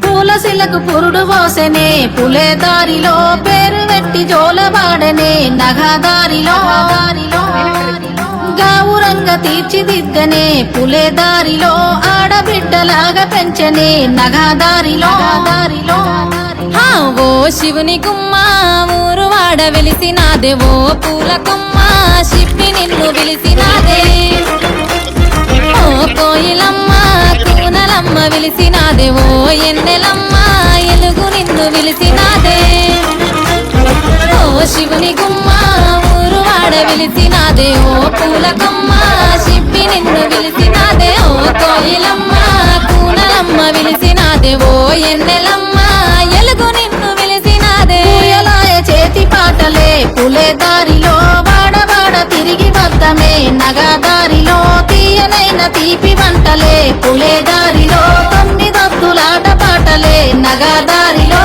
పూలశిలకు పురుడు పోసెనే పులే దారిలో పేరు వెట్టి జోలవాడనే నగదారిలో గావురంగ తీర్చిదిద్దనే పులే దారిలో ఆడబిడ్డలాగా పెంచనే నగదారిలో ఓ శివుని గుమ్మ ఊరు వాడ వెలిసినాదే ఓ పూల కొమ్మ శిప్పి నిన్ను పిలిసినాదే ఓ కోయిలమ్మ కూనలమ్మ విలిసినాదే ఓ ఎన్నెలమ్మ ఎలుగు నిన్ను విలిసినాదే ఓ శివుని గుమ్మ ఊరు వాడ వెలిసినాదే ఓ పూల కొమ్మ శిప్పి నిన్ను విలిసినాదే ఓ కోయిలమ్మ కూనలమ్మ విలిసినాదే ఓ ఎన్నెలమ్మ ఎలుగు నిన్ను విలిసినాదే పూయలాయ చేతి పాటలే పులే దారిలో వాడవాడ తిరిగి వద్దమే నగదారిలో తీయనైన తీపి వంటలే పులే దారిలో తొమ్మిదొత్తులాట పాటలే నగదారిలో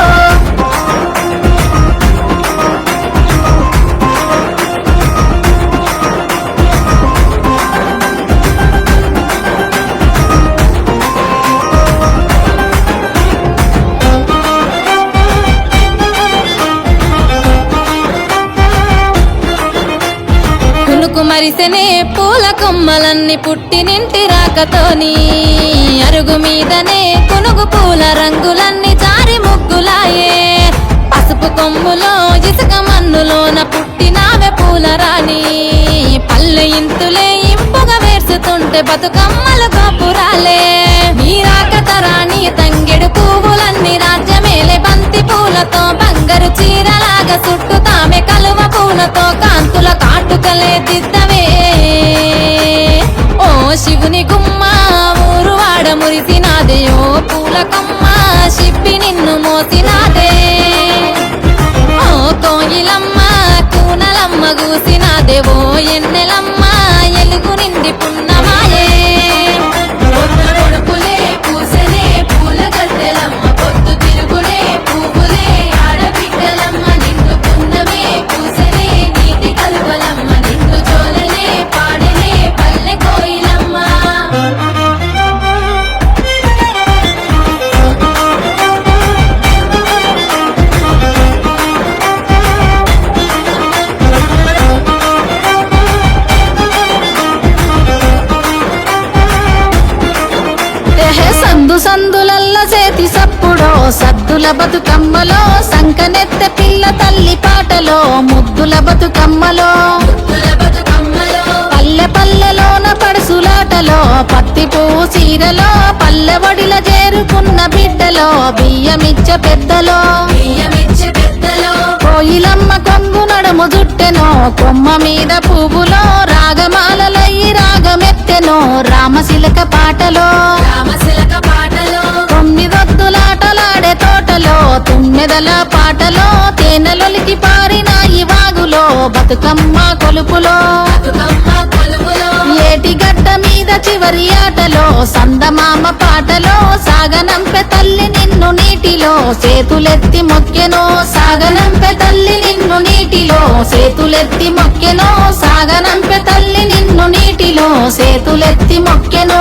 మరిసెనే పూల కొమ్మలన్నీ పుట్టినింటి రాకతోని అరుగు మీదనే కునుగు పూల రంగులన్నీ జారి ముగ్గులాయే పసుపు కొమ్ములో ఇసుక మన్నులోన పుట్టినావే పూల రాణి పల్లె ఇంతులే ఇంపుగా వేర్చుతుంటే బతుకమ్మలు గోపురాలే నీ రాకత రాణి తంగెడు పువ్వులన్నీ రాజ్యమేలే బంతి పూలతో బంగారు చీరలాగా చుట్టుతామే కలువ పూలతో కాంతుల కాటుకలే దిద్దవే ఓ శివుని గుమ్మ ఊరు వాడ మురిసినాదే ఓ పూల కొమ్మ శిప్పి నిన్ను మోసినాదే ఓ కోయిలమ్మ కూనలమ్మ గూసినాదే ఓ ఎన్నెలమ్మ ఎలుగు నిండి పున్నమాయే పొడుపులే పూసెనే పూల గద్దెలమ్మ పొద్దు తిరుగులే పువ్వులే ఆడబిడ్డలమ్మ నిన్ను పున్నమే పూసెనే నీటి కలువలమ్మ నిన్ను జోలనే పాడనే పల్లె కోయిలమ్మ సందు సందులల్ల చేతి సప్పుడో సద్దుల బతుకమ్మలో సంకనెత్తె పిల్ల తల్లి పాటలో ముద్దుల బతుకమ్మలో పల్లె పల్లెలోన పడుసులాటలో పత్తి పువ్వు చీరలో పల్లె వడిల చేరుకున్న బిడ్డలో బియ్యమిచ్చ పెద్దలో కోయిలమ్మ కొంగు నడుము జుట్టెనో కొమ్మ మీద పువ్వులో రాగమాలలయ్యి రాగమెత్తెనో రామశిలక పాటలో తొమ్మిదొద్దులాటలాడే తోటలో తుమ్మెదల పాటలో తేనెలొలికి పారినాయి వాగులో బతుకమ్మ కొలుపులో ఏటి గడ్డ మీద చివరి ఆటలో సందమామ పాటలో సాగనంపె తల్లి నిన్ను నీటిలో సేతులెత్తి మొక్కెనో సాగనంపె తల్లి నిన్ను నీటిలో సేతులెత్తి మొక్కెనో సాగనంపె తల్లి నిన్ను నీటిలో సేతులెత్తి మొక్కెనో